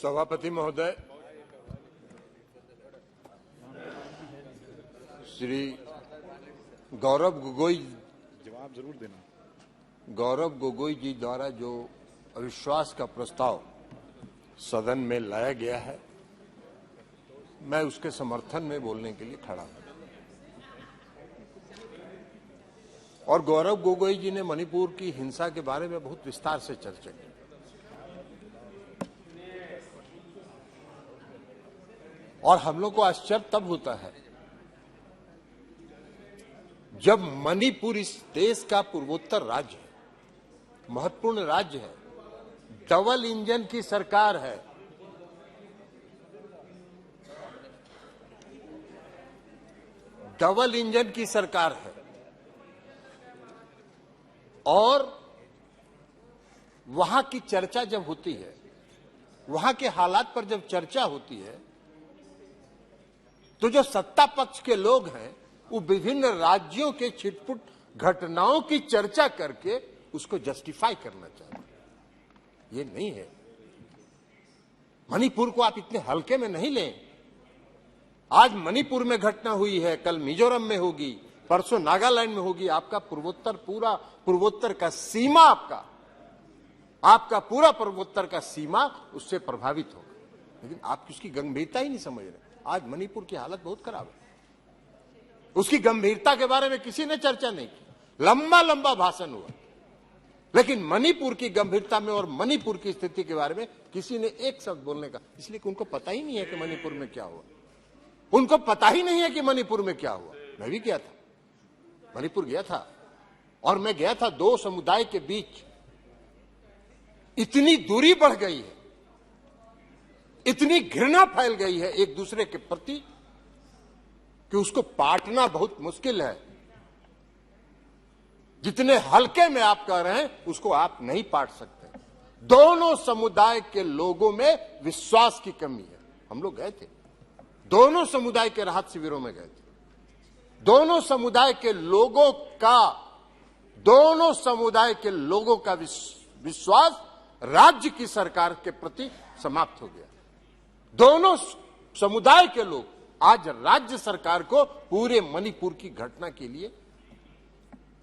सभापति महोदय, श्री गौरव गोगोई जवाब जरूर देना। गौरव गोगोई जी द्वारा जो अविश्वास का प्रस्ताव सदन में लाया गया है, मैं उसके समर्थन में बोलने के लिए खड़ा हूं। और गौरव गोगोई जी ने मणिपुर की हिंसा के बारे में बहुत विस्तार से चर्चा की। और हम लोग को आश्चर्य तब होता है जब मणिपुर इस देश का पूर्वोत्तर राज्य है, महत्वपूर्ण राज्य है, डबल इंजन की सरकार है। डबल इंजन की सरकार है और वहां की चर्चा जब होती है, वहां के हालात पर जब चर्चा होती है, तो जो सत्ता पक्ष के लोग हैं वो विभिन्न राज्यों के छिटपुट घटनाओं की चर्चा करके उसको जस्टिफाई करना चाहते हैं। ये नहीं है। मणिपुर को आप इतने हल्के में नहीं लें। आज मणिपुर में घटना हुई है, कल मिजोरम में होगी, परसों नागालैंड में होगी। आपका पूर्वोत्तर, पूरा पूर्वोत्तर का सीमा, आपका पूरा पूर्वोत्तर का सीमा उससे प्रभावित होगा। लेकिन आप उसकी गंभीरता ही नहीं समझ रहे। आज मणिपुर की हालत बहुत खराब है। उसकी गंभीरता के बारे में किसी ने चर्चा नहीं की। लंबा लंबा भाषण हुआ, लेकिन मणिपुर की गंभीरता में और मणिपुर की स्थिति के बारे में किसी ने एक शब्द बोलने का, इसलिए कि उनको पता ही नहीं है कि मणिपुर में क्या हुआ। उनको पता ही नहीं है कि मणिपुर में क्या हुआ। मैं भी गया था, मणिपुर गया था, और मैं गया था, दो समुदाय के बीच इतनी दूरी बढ़ गई है, इतनी घृणा फैल गई है एक दूसरे के प्रति कि उसको पाटना बहुत मुश्किल है। जितने हल्के में आप कह रहे हैं उसको आप नहीं पाट सकते। दोनों समुदाय के लोगों में विश्वास की कमी है। हम लोग गए थे, दोनों समुदाय के राहत शिविरों में गए थे। दोनों समुदाय के लोगों का विश्वास राज्य की सरकार के प्रति समाप्त हो गया। दोनों समुदाय के लोग आज राज्य सरकार को पूरे मणिपुर की घटना के लिए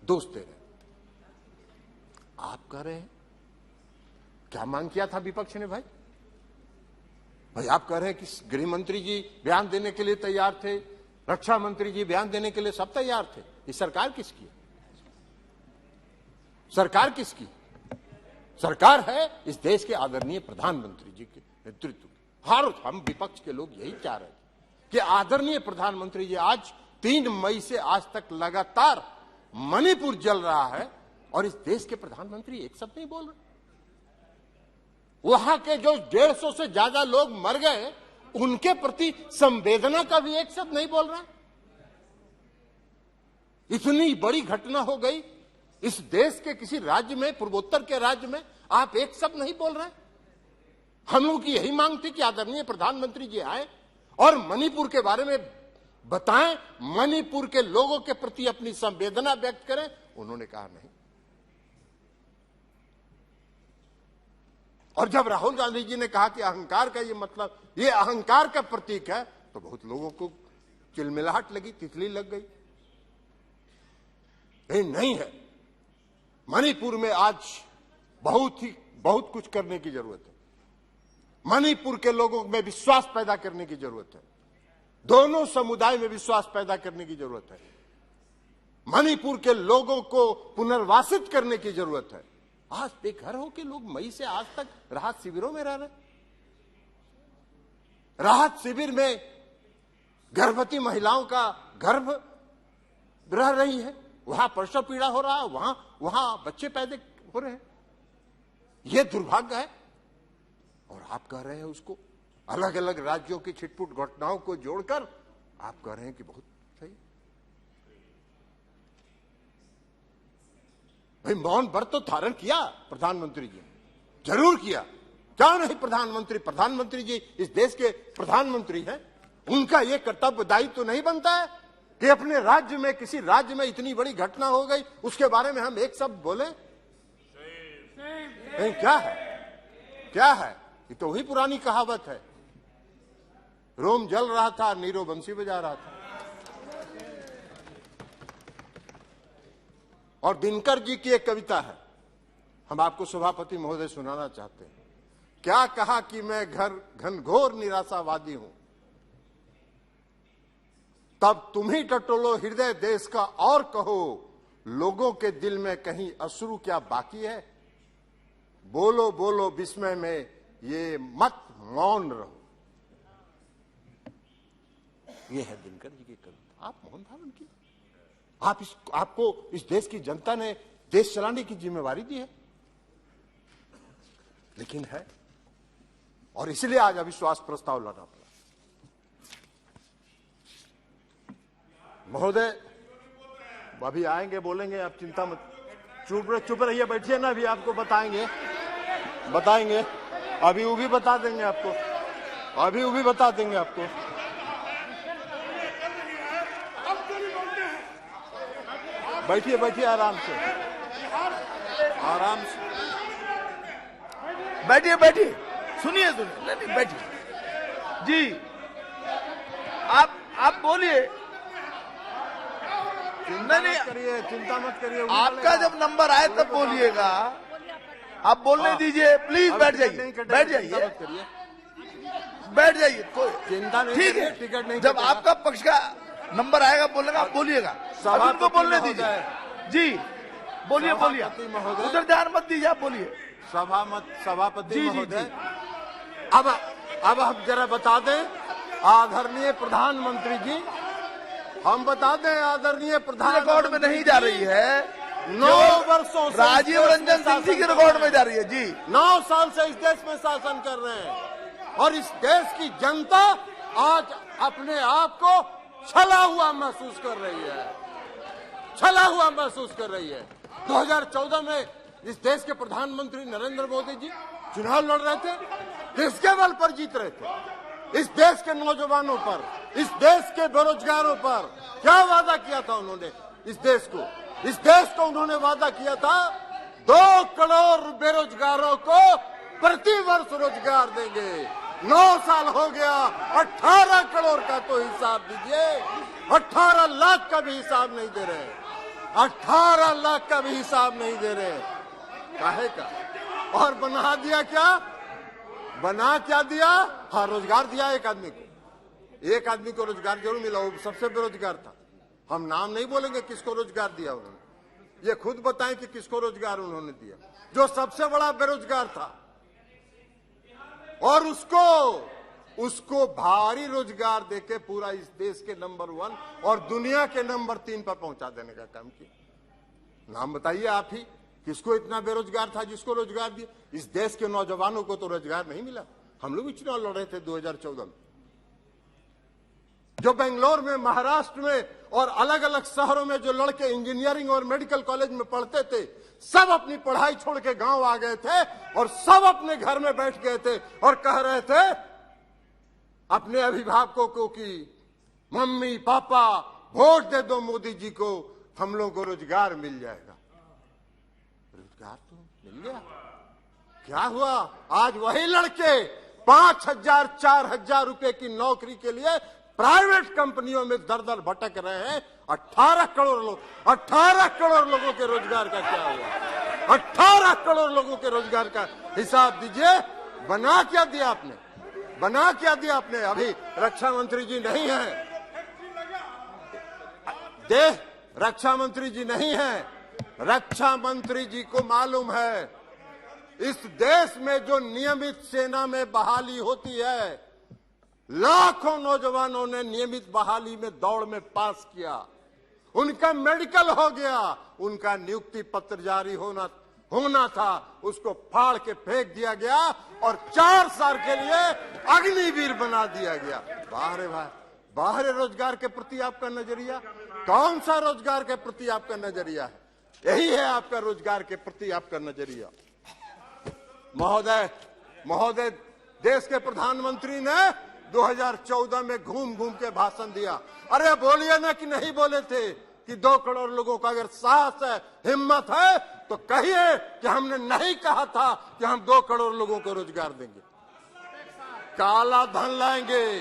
दोष दे रहे हैं। आप कह रहे हैं क्या मांग किया था विपक्ष ने? भाई आप कह रहे हैं कि गृह मंत्री जी बयान देने के लिए तैयार थे, रक्षा मंत्री जी बयान देने के लिए सब तैयार थे। ये सरकार किसकी है? सरकार किसकी? सरकार है इस देश के आदरणीय प्रधानमंत्री जी के नेतृत्व की। हम विपक्ष के लोग यही चाह रहे थे कि आदरणीय प्रधानमंत्री जी आज 3 मई से आज तक लगातार मणिपुर जल रहा है और इस देश के प्रधानमंत्री एक शब्द नहीं बोल रहे। वहां के जो 150 से ज्यादा लोग मर गए, उनके प्रति संवेदना का भी एक शब्द नहीं बोल रहे। इतनी बड़ी घटना हो गई इस देश के किसी राज्य में, पूर्वोत्तर के राज्य में, आप एक शब्द नहीं बोल रहे। हम लोगों की यही मांग थी कि आदरणीय प्रधानमंत्री जी आए और मणिपुर के बारे में बताएं, मणिपुर के लोगों के प्रति अपनी संवेदना व्यक्त करें। उन्होंने कहा नहीं। और जब राहुल गांधी जी ने कहा कि अहंकार का ये मतलब, ये अहंकार का प्रतीक है, तो बहुत लोगों को चिलमिलाहट लगी, तितली लग गई। नहीं है। मणिपुर में आज बहुत कुछ करने की जरूरत है। मणिपुर के लोगों में विश्वास पैदा करने की जरूरत है। दोनों समुदाय में विश्वास पैदा करने की जरूरत है। मणिपुर के लोगों को पुनर्वासित करने की जरूरत है। आज बेघर होकर लोग मई से आज तक राहत शिविरों में रह रहे। राहत शिविर में गर्भवती महिलाओं का गर्भ रह रही है, वहां प्रसव पीड़ा हो रहा है, वहां बच्चे पैदा हो रहे हैं। यह दुर्भाग्य है। और आप कह रहे हैं उसको अलग अलग राज्यों की छिटपुट घटनाओं को जोड़कर आप कह रहे हैं कि बहुत सही। भाई मौन व्रत तो धारण किया प्रधानमंत्री जी, जरूर किया। क्या नहीं? प्रधानमंत्री जी इस देश के प्रधानमंत्री हैं। उनका यह कर्तव्य दायित्व तो नहीं बनता है कि अपने राज्य में, किसी राज्य में इतनी बड़ी घटना हो गई, उसके बारे में हम एक शब्द बोले? क्या है? ये तो वही पुरानी कहावत है, रोम जल रहा था, नीरो बंसी बजा रहा था। और दिनकर जी की एक कविता है, हम आपको सभापति महोदय सुनाना चाहते हैं। क्या कहा कि मैं घनघोर निराशावादी हूं, तब तुम ही टटोलो हृदय देश का और कहो, लोगों के दिल में कहीं अश्रु क्या बाकी है। बोलो बोलो विस्मय में ये मत मौन रहो। ये है दिनकर जी की कविता। आप मौन धारण कीजिए। आपको इस देश की जनता ने देश चलाने की जिम्मेवारी दी है, लेकिन है, और इसलिए आज अविश्वास प्रस्ताव लाना पड़ा। महोदय अभी आएंगे, बोलेंगे, आप चिंता मत, चुप रहिए, बैठिए ना, अभी आपको बताएंगे। अभी वो भी बता देंगे आपको, बैठिए आराम से बैठिए, सुनिए, नहीं बैठिए जी, आप बोलिए। चिंता मत करिए, आपका जब नंबर आए तब बोलिएगा। आप बोलने दीजिए, प्लीज बैठ जाइए, कोई चिंता नहीं, ठीक है। टिकट नहीं, जब आपका पक्ष का नंबर आएगा बोलेगा, आप बोलिएगा, उनको बोलने दीजिए जी। बोलिए, उधर ध्यान मत दीजिए, आप बोलिए। सभापति महोदय, अब हम जरा बता दें, आदरणीय प्रधानमंत्री जी, हम बता दें, आदरणीय प्रधानमंत्री, रिकॉर्ड में नहीं जा रही है, 9 वर्षों से राजीव रंजन सिंह जी के रिकॉर्ड में जा रही है जी। 9 साल से इस देश में शासन कर रहे हैं, और इस देश की जनता आज अपने आप को छला हुआ महसूस कर रही है। 2014 में इस देश के प्रधानमंत्री नरेंद्र मोदी जी चुनाव लड़ रहे थे, किसके बल पर जीत रहे थे? इस देश के नौजवानों पर, इस देश के बेरोजगारों पर क्या वादा किया था उन्होंने? इस देश को उन्होंने वादा किया था 2 करोड़ बेरोजगारों को प्रति वर्ष रोजगार देंगे। 9 साल हो गया, 18 करोड़ का तो हिसाब दीजिए, 18 लाख का भी हिसाब नहीं दे रहे, 18 लाख का भी हिसाब नहीं दे रहे। काहे का? और बना क्या दिया? हाँ, रोजगार दिया एक आदमी को रोजगार जरूर मिला, वो सबसे बेरोजगार था। हम नाम नहीं बोलेंगे किसको रोजगार दिया उन्होंने, ये खुद बताएं कि किसको रोजगार उन्होंने दिया, जो सबसे बड़ा बेरोजगार था, और उसको भारी रोजगार देके पूरा इस देश के नंबर 1 और दुनिया के नंबर 3 पर पहुंचा देने का काम किया। नाम बताइए आप ही, किसको इतना बेरोजगार था जिसको रोजगार दिया? इस देश के नौजवानों को तो रोजगार नहीं मिला। हम लोग भी चुनाव लड़ रहे थे 2014 में, जो बेंगलोर में, महाराष्ट्र में और अलग अलग शहरों में जो लड़के इंजीनियरिंग और मेडिकल कॉलेज में पढ़ते थे, सब अपनी पढ़ाई छोड़ के गांव आ गए थे और सब अपने घर में बैठ गए थे और कह रहे थे अपने अभिभावकों को कि मम्मी पापा वोट दे दो मोदी जी को, हम लोगों को रोजगार मिल जाएगा। रोजगार तो मिल गया। क्या हुआ? आज वही लड़के 5,000 4,000 रुपए की नौकरी के लिए प्राइवेट कंपनियों में दर भटक रहे हैं। 18 करोड़ लोगों के रोजगार का क्या हुआ? 18 करोड़ लोगों के रोजगार का हिसाब दीजिए। बना क्या दिया आपने? अभी रक्षा मंत्री जी नहीं है, रक्षा मंत्री जी नहीं है। रक्षा मंत्री जी को मालूम है इस देश में जो नियमित सेना में बहाली होती है, लाखों नौजवानों ने नियमित बहाली में दौड़ में पास किया, उनका मेडिकल हो गया, उनका नियुक्ति पत्र जारी होना था, उसको फाड़ के फेंक दिया गया और 4 साल के लिए अग्निवीर बना दिया गया। बाहर रोजगार के प्रति आपका नजरिया कौन सा? रोजगार के प्रति आपका नजरिया है, यही है आपका रोजगार के प्रति आपका नजरिया। महोदय, देश के प्रधानमंत्री ने 2014 में घूम के भाषण दिया। अरे बोलिए ना कि नहीं बोले थे कि 2 करोड़ लोगों का अगर साहस है, हिम्मत है तो कहिए कि हमने नहीं कहा था कि हम 2 करोड़ लोगों को रोजगार देंगे। काला धन लाएंगे,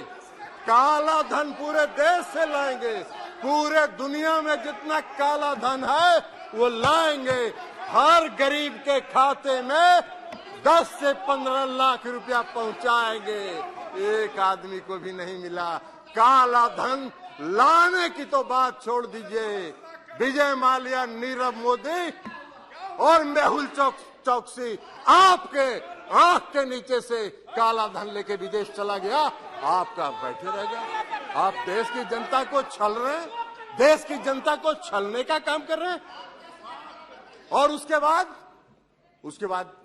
काला धन पूरे देश से लाएंगे, पूरे दुनिया में जितना काला धन है वो लाएंगे। हर गरीब के खाते में 10 से 15 लाख रुपया पहुंचाएंगे। एक आदमी को भी नहीं मिला। काला धन लाने की तो बात छोड़ दीजिए। विजय माल्या, नीरव मोदी और मेहुल चौकसी आपके आंख के नीचे से काला धन लेके विदेश चला गया, आपका बैठे रह गया। आप देश की जनता को छल रहे हैं, देश की जनता को छलने का काम कर रहे हैं। और उसके बाद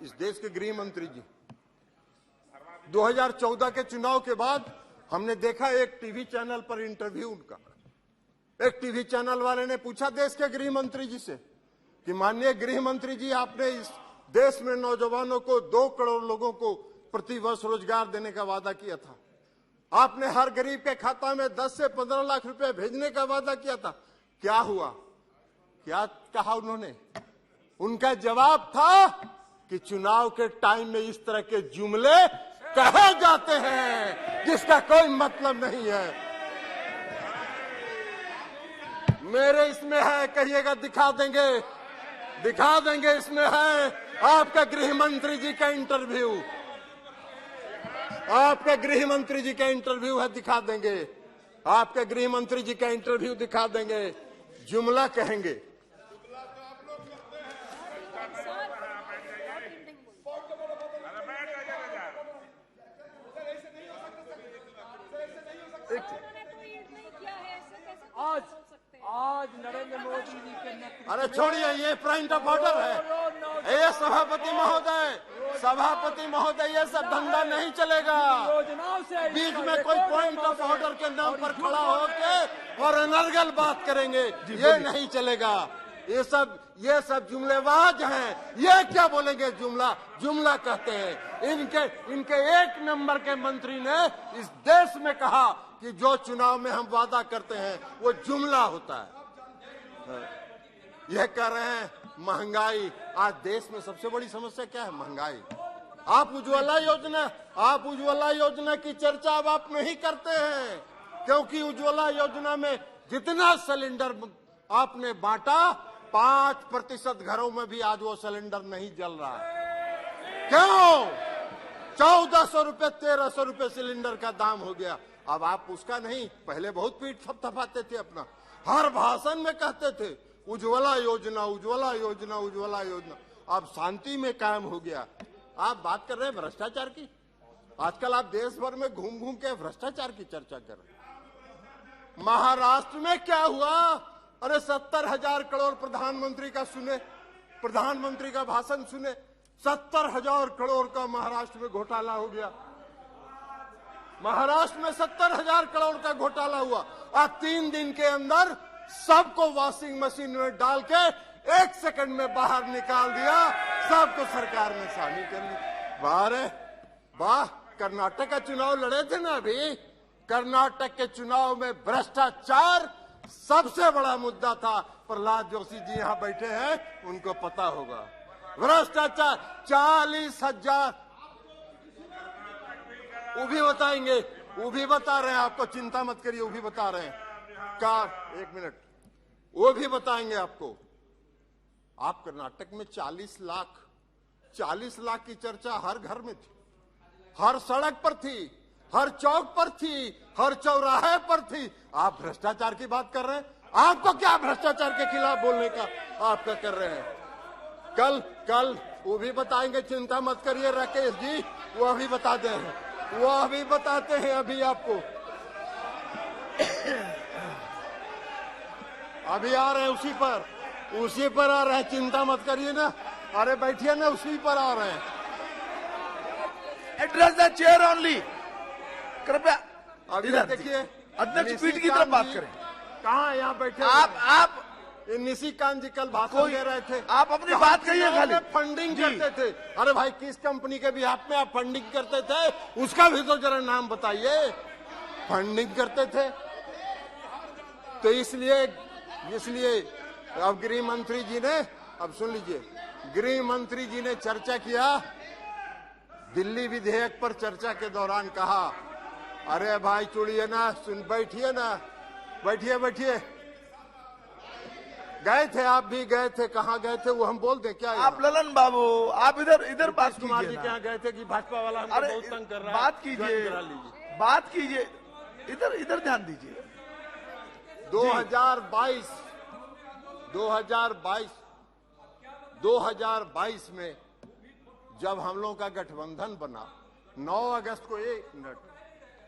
इस देश के गृह मंत्री जी 2014 के चुनाव के बाद हमने देखा एक टीवी चैनल पर इंटरव्यू उनका। एक टीवी चैनल वाले ने पूछा देश के गृह मंत्री जी से कि माननीय गृह मंत्री जी, आपने इस देश में नौजवानों को 2 करोड़ लोगों को प्रति वर्ष रोजगार देने का वादा किया था। आपने हर गरीब के खाता में 10 से 15 लाख रुपए भेजने का वादा किया था। क्या हुआ? क्या कहा उन्होंने? उनका जवाब था कि चुनाव के टाइम में इस तरह के जुमले कहे जाते हैं जिसका कोई मतलब नहीं है। मेरे इसमें है, कहिएगा दिखा देंगे इसमें है आपका गृह मंत्री जी का इंटरव्यू, आपके गृह मंत्री जी का इंटरव्यू है, दिखा देंगे। आपके गृह मंत्री जी का इंटरव्यू दिखा देंगे। जुमला कहेंगे। आज नरेंद्र मोदी जी के नेतृत्व। अरे छोड़िए, ये पॉइंट ऑफ ऑर्डर है। ये सभापति महोदय, ये सब धंधा नहीं चलेगा। बीच में कोई पॉइंट ऑफ ऑर्डर के नाम पर खड़ा होके और अनर्गल बात करेंगे, ये नहीं चलेगा। ये सब जुमलेबाज हैं। ये क्या बोलेंगे? जुमला कहते हैं। इनके 1 नंबर के मंत्री ने इस देश में कहा कि जो चुनाव में हम वादा करते हैं वो जुमला होता है। यह कह रहे हैं महंगाई। आज देश में सबसे बड़ी समस्या क्या है? महंगाई। आप उज्ज्वला योजना की चर्चा अब आप नहीं करते हैं, क्योंकि उज्ज्वला योजना में जितना सिलेंडर आपने बांटा, 5% घरों में भी आज वो सिलेंडर नहीं जल रहा है। क्यों? 1400 रुपए 1300 रुपए सिलेंडर का दाम हो गया। अब आप उसका नहीं, पहले बहुत पीठ थपथपाते थे, अपना हर भाषण में कहते थे उज्ज्वला योजना, उज्ज्वला योजना, उज्ज्वला योजना। अब शांति में कायम हो गया। आप बात कर रहे हैं भ्रष्टाचार की। आजकल आप देश भर में घूम घूम के भ्रष्टाचार की चर्चा कर रहे हैं। महाराष्ट्र में क्या हुआ? अरे 70,000 करोड़ प्रधानमंत्री का भाषण सुने। 70,000 करोड़ का महाराष्ट्र में घोटाला हो गया। महाराष्ट्र में 70,000 करोड़ का घोटाला हुआ और 3 दिन के अंदर सबको वॉशिंग मशीन में डाल के 1 सेकंड में बाहर निकाल दिया। सबको सरकार ने शामिल कर ली। वाह, कर्नाटक का चुनाव लड़े थे ना अभी। कर्नाटक के चुनाव में भ्रष्टाचार सबसे बड़ा मुद्दा था। प्रहलाद जोशी जी यहाँ बैठे हैं, उनको पता होगा। भ्रष्टाचार 40,000 वो भी बताएंगे, वो भी बता रहे हैं आपको, चिंता मत करिए, वो भी बता रहे हैं। एक मिनट, वो भी बताएंगे आपको। आप कर्नाटक में 40 लाख की चर्चा हर घर में थी, हर सड़क पर थी, हर चौक पर थी, हर चौराहे पर थी। आप भ्रष्टाचार की बात कर रहे हैं। आपको क्या भ्रष्टाचार के खिलाफ बोलने का आपका कर रहे हैं? कल वो भी बताएंगे, चिंता मत करिए राकेश जी, वो अभी बताते हैं अभी आपको। अभी आ रहे हैं, उसी पर आ रहे हैं, चिंता मत करिए ना। अरे बैठिए ना, उसी पर आ रहे हैं। Address the chair only. कृपया अभी देखिए, अध्यक्ष पीठ की तरफ बात करें। कहाँ यहाँ बैठे? आप निशिकांत जी कल भाषण दे रहे थे। आप अपनी बात कहिए। खाली फंडिंग करते थे। अरे भाई, किस कंपनी के बिहाफ में आप फंडिंग करते थे? उसका भी तो जरा नाम बताइए। फंडिंग करते थे तो इसलिए अब गृह मंत्री जी ने, अब सुन लीजिए, गृह मंत्री जी ने चर्चा किया दिल्ली विधेयक पर चर्चा के दौरान कहा, अरे भाई चुड़िए ना, सुन बैठिए ना, बैठिए बैठिए। गए थे, आप भी गए थे, कहाँ गए थे वो हम बोल दें क्या? आप ललन बाबू, आप इधर बात कुमार जी कीजिए क्या ना। गए थे कि भाजपा वाला हमको अरे बहुत तंग कर रहा है, बात कीजिए, ज्वाइन करा लीजिए। बात कीजिए, इधर ध्यान दीजिए। 2022 में जब हम लोगों का गठबंधन बना 9 अगस्त को, 1 मिनट,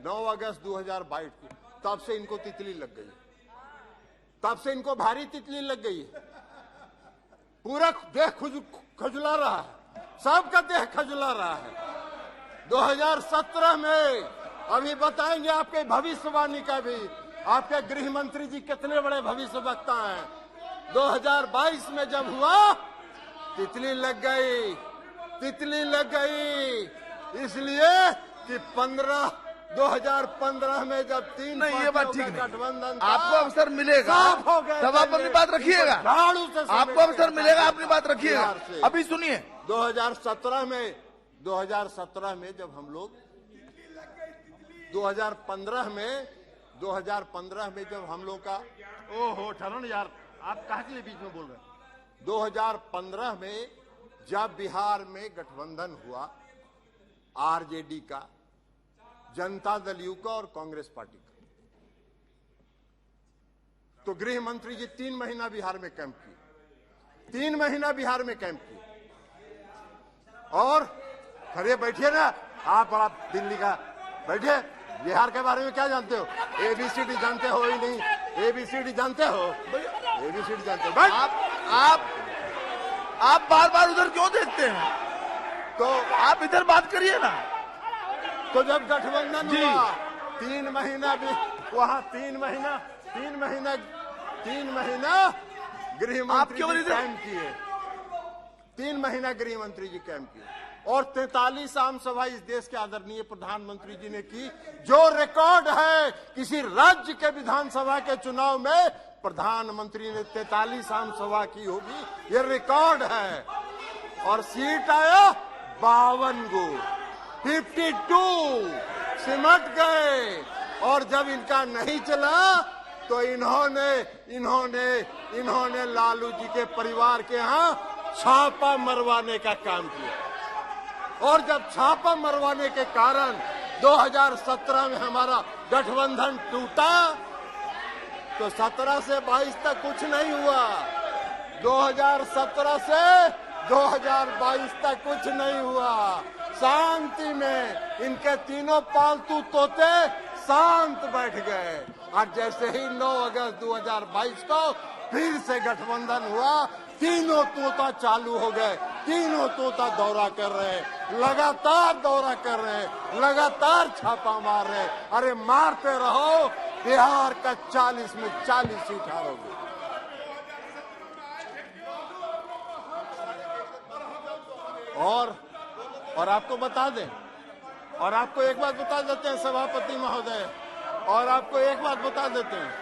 9 अगस्त 2022 को, तब से इनको तितली लग गई, तब से इनको भारी तितली लग गई है। पूरा देह खजुला रहा है, सबका देह खजुला रहा है। 2017 में अभी बताएंगे आपके भविष्यवाणी का भी, आपके गृह मंत्री जी कितने बड़े भविष्य वक्ता हैं। 2022 में जब हुआ तितली लग गई, तितली लग गई, इसलिए कि 2015 में जब 3 नहीं, ये बात ठीक नहीं। गठबंधन था, आपको अवसर मिलेगा साफ हो गए तब आप अपनी बात रखिएगा। झाड़ू से आपको अवसर मिलेगा, अपनी बात रखिएगा। बिहार से। अभी सुनिए, 2017 में जब हम लोग 2015 में जब हम लोग का, ओहो ठरण यार, आप कहा के लिए बीच में बोल रहे हैं। 2015 में जब बिहार में गठबंधन हुआ आरजेडी का, जनता दल यू का और कांग्रेस पार्टी का, तो गृह मंत्री जी 3 महीना बिहार में कैंप किए, 3 महीना बिहार में कैंप किए। और खड़े बैठिए ना, आप दिल्ली का बैठे, बिहार के बारे में क्या जानते हो? ABCD जानते हो ही नहीं, ABCD जानते हो? ABCD जानते हो? बैठ। आप बार उधर क्यों देखते हैं? तो आप इधर बात करिए ना। तो जब गठबंधन जी। हुआ 3 महीना भी वहां 3 महीना गृह मंत्री जी कैंप किए, 3 महीना गृह मंत्री जी कैंप किए, और 43 आम सभा इस देश के आदरणीय प्रधानमंत्री जी ने की, जो रिकॉर्ड है किसी राज्य के विधानसभा के चुनाव में प्रधानमंत्री ने 43 आम सभा की होगी, ये रिकॉर्ड है। और सीट आया 52 गो, 52 सिमट गए। और जब इनका नहीं चला तो इन्होंने लालू जी के परिवार के यहाँ छापा मरवाने का काम किया। और जब छापा मरवाने के कारण 2017 में हमारा गठबंधन टूटा, तो 17 से 22 तक कुछ नहीं हुआ, 2017 से 2022 तक कुछ नहीं हुआ। शांति में इनके तीनों पालतू तोते शांत बैठ गए। और जैसे ही 9 अगस्त 2022 को फिर से गठबंधन हुआ, तीनों तोता चालू हो गए, तीनों तोता दौरा कर रहे हैं, लगातार दौरा कर रहे हैं, लगातार छापा मार रहे हैं। अरे मारते रहो, बिहार का 40 में 40 सीट हारोगे। और आपको बता दें, और आपको एक बात बता देते हैं सभापति महोदय, और आपको एक बात बता देते हैं,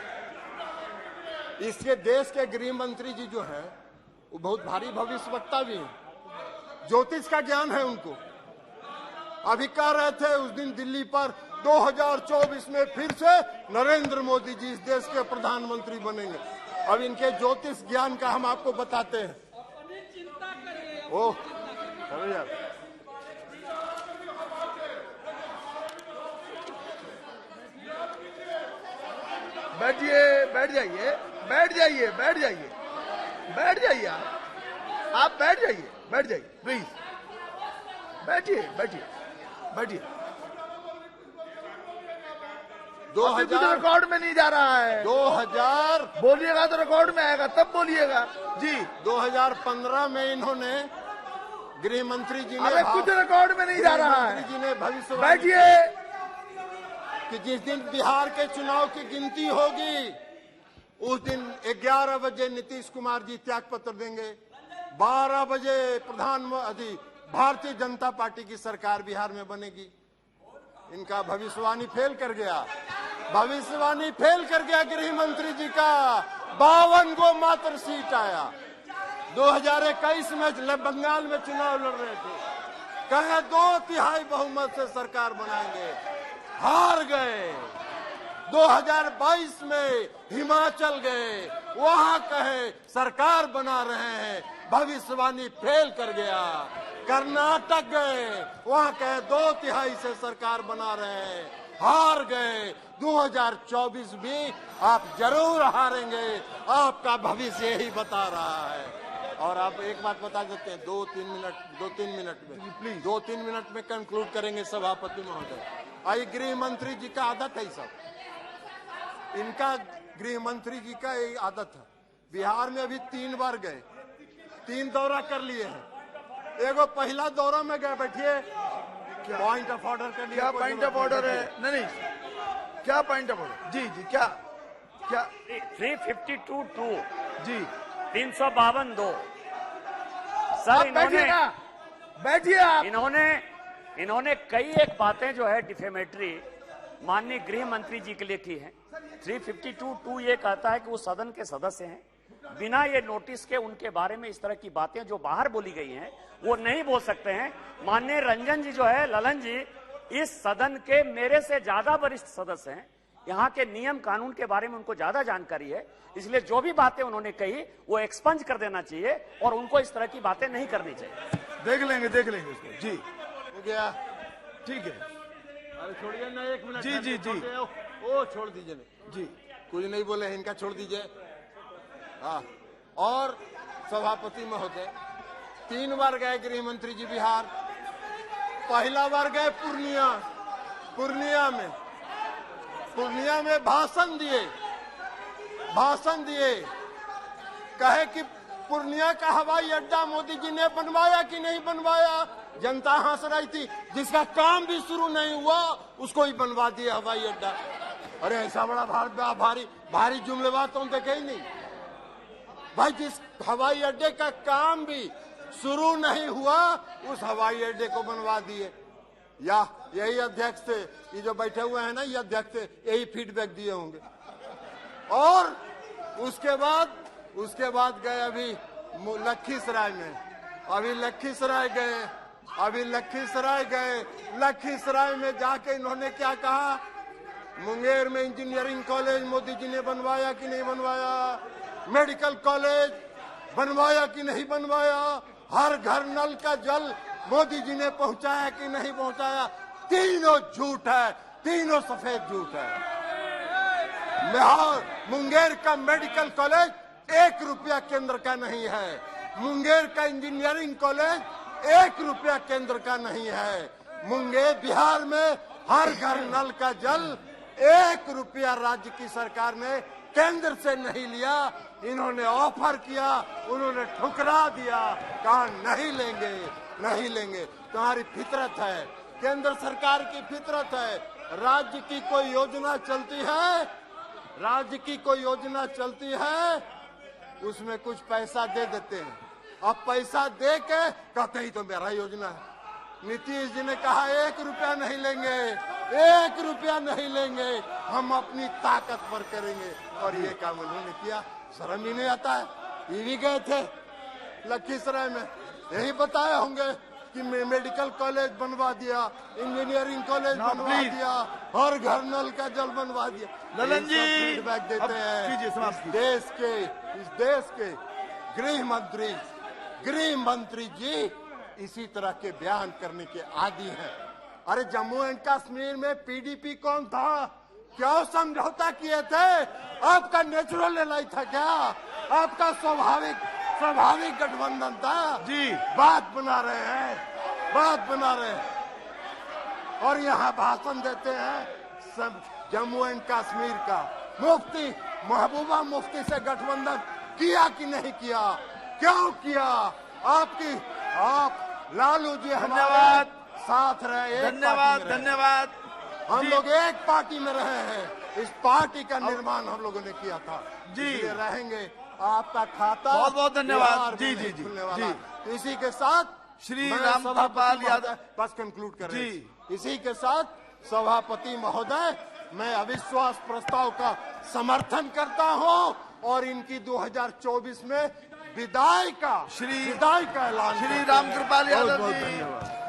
इसके देश के गृह मंत्री जी जो हैं वो बहुत भारी भविष्यवक्ता भी हैं, ज्योतिष का ज्ञान है उनको। अभी कह रहे थे उस दिन दिल्ली पर 2024 में फिर से नरेंद्र मोदी जी इस देश के प्रधानमंत्री बनेंगे। अब इनके ज्योतिष ज्ञान का हम आपको बताते हैं। ओह चलो यार, बैठिए, बैठ जाइए, बैठ जाइए, बैठ जाइए, बैठ जाइए, आप बैठ जाइए, बैठ जाइए प्लीज, बैठिए, बैठिए, बैठिए। 2000 रिकॉर्ड में नहीं जा रहा है। 2000 बोलिएगा तो रिकॉर्ड में आएगा, तब बोलिएगा जी। 2015 में इन्होंने गृह मंत्री जी ने, अरे कुछ रिकॉर्ड में नहीं जा रहा है। जी ने भविष्यवाणी बैठिए कि जिस दिन बिहार के चुनाव की गिनती होगी उस दिन 11 बजे नीतीश कुमार जी त्याग पत्र देंगे, 12 बजे प्रधानमंत्री भारतीय जनता पार्टी की सरकार बिहार में बनेगी। इनका भविष्यवाणी फेल कर गया, भविष्यवाणी फेल कर गया गृह मंत्री जी का। 52 को मात्र सीट आया। 2021 में बंगाल में चुनाव लड़ रहे थे, कहे 2/3 बहुमत से सरकार बनाएंगे, हार गए। 2022 में हिमाचल गए, वहां कहे सरकार बना रहे हैं, भविष्यवाणी फेल कर गया। कर्नाटक गए, वहां कहे 2/3 से सरकार बना रहे हैं, हार गए। 2024 भी आप जरूर हारेंगे, आपका भविष्य यही बता रहा है। और आप एक बात बता देते हैं, 2-3 मिनट में कंक्लूड करेंगे सभापति महोदय। आई गृह मंत्री जी का आदत है सब, इनका गृह मंत्री जी का यही आदत है। बिहार में अभी 3 बार गए, 3 दौरा कर लिए हैं। एगो पहला दौरा में गए, बैठिए, पॉइंट ऑफ ऑर्डर कर लिया। क्या पॉइंट ऑफ ऑर्डर है? नहीं, क्या पॉइंट ऑफ ऑर्डर? जी जी, क्या 352(2) जी, 352(2) सर, आप बैठिए ना, बैठिए आप। इन्होंने कई एक बातें जो है डिफेमेटरी माननीय गृह मंत्री जी के लिए की है। 352(2) ये कहता है कि वो सदन के सदस्य हैं, बिना ये नोटिस के उनके बारे में इस तरह की बातें जो बाहर बोली गई हैं वो नहीं बोल सकते हैं। माननीय रंजन जी जो है, ललन जी, इस सदन के मेरे से ज्यादा वरिष्ठ सदस्य हैं, यहाँ के नियम कानून के बारे में उनको ज्यादा जानकारी है, इसलिए जो भी बातें उन्होंने कही वो एक्सपंज कर देना चाहिए और उनको इस तरह की बातें नहीं करनी चाहिए। देख लेंगे इसको। जी, हो गया, ठीक है। अरे छोड़िए ना, 1 मिनट। जी, जी, जी। ओ छोड़ दीजिए ना जी, कुछ नहीं बोले हैं, इनका छोड़ दीजिए। हाँ, और सभापति महोदय 3 बार गए गृह मंत्री जी बिहार। पहला बार गए पूर्णिया में भाषण दिए, कहे कि पूर्णिया का हवाई अड्डा मोदी जी ने बनवाया कि नहीं बनवाया। जनता हंस रही थी, जिसका काम भी शुरू नहीं हुआ उसको ही बनवा दिया हवाई अड्डा। अरे ऐसा बड़ा भारी जुमलेबाज तो देखे ही नहीं भाई। जिस हवाई अड्डे का काम भी शुरू नहीं हुआ उस हवाई अड्डे को बनवा दिए। या यही अध्यक्ष थे, ये जो बैठे हुए हैं ना, ये अध्यक्ष थे, यही फीडबैक दिए होंगे। और उसके बाद गए अभी लखीसराय में, लखीसराय में जाके इन्होंने क्या कहा, मुंगेर में इंजीनियरिंग कॉलेज मोदी जी ने बनवाया कि नहीं बनवाया, मेडिकल कॉलेज बनवाया कि नहीं बनवाया, हर घर नल का जल मोदी जी ने पहुंचाया कि नहीं पहुंचाया। तीनों झूठ है, तीनों सफेद झूठ है। मुंगेर का मेडिकल कॉलेज 1 रुपया केंद्र का नहीं है, मुंगेर का इंजीनियरिंग कॉलेज 1 रुपया केंद्र का नहीं है। मुंगेर बिहार में हर घर नल का जल 1 रुपया राज्य की सरकार ने केंद्र से नहीं लिया। इन्होंने ऑफर किया, उन्होंने ठुकरा दिया, कहा नहीं लेंगे। तुम्हारी फितरत है, केंद्र सरकार की फितरत है। राज्य की कोई योजना चलती है, उसमें कुछ पैसा दे देते हैं। अब पैसा दे के कहते ही तो मेरा योजना है। नीतीश जी ने कहा 1 रुपया नहीं लेंगे, हम अपनी ताकत पर करेंगे, और ये काम उन्होंने किया। शर्म ही नहीं आता है। ये भी गए थे लखीसराय में, यही बताए होंगे कि मेडिकल कॉलेज बनवा दिया, इंजीनियरिंग कॉलेज बनवा दिया, हर घर नल का जल बनवा दिया। ललन जी फीडबैक देते हैं। इस देश के गृह मंत्री जी इसी तरह के बयान करने के आदी हैं। अरे जम्मू एंड कश्मीर में पीडीपी कौन था? क्यों समझौता किए थे? आपका नेचुरल एलाई था क्या? आपका स्वाभाविक गठबंधन था जी। बात बना रहे हैं और यहाँ भाषण देते हैं सब जम्मू एंड कश्मीर का। मुफ्ती महबूबा मुफ्ती से गठबंधन किया कि नहीं किया? क्यों किया? आप लालू जी हमारे साथ रहे, धन्यवाद। हम लोग एक पार्टी में रहे हैं, इस पार्टी का निर्माण हम लोगों ने किया था जी। रहेंगे, आपका खाता बहुत धन्यवाद जी। तो इसी के साथ श्री रामकृपाल यादव बस कंक्लूड कर रहे हैं। इसी के साथ सभापति महोदय, मैं अविश्वास प्रस्ताव का समर्थन करता हूं और इनकी 2024 में विदाई का ऐलान। श्री रामकृपाल यादव जी, धन्यवाद।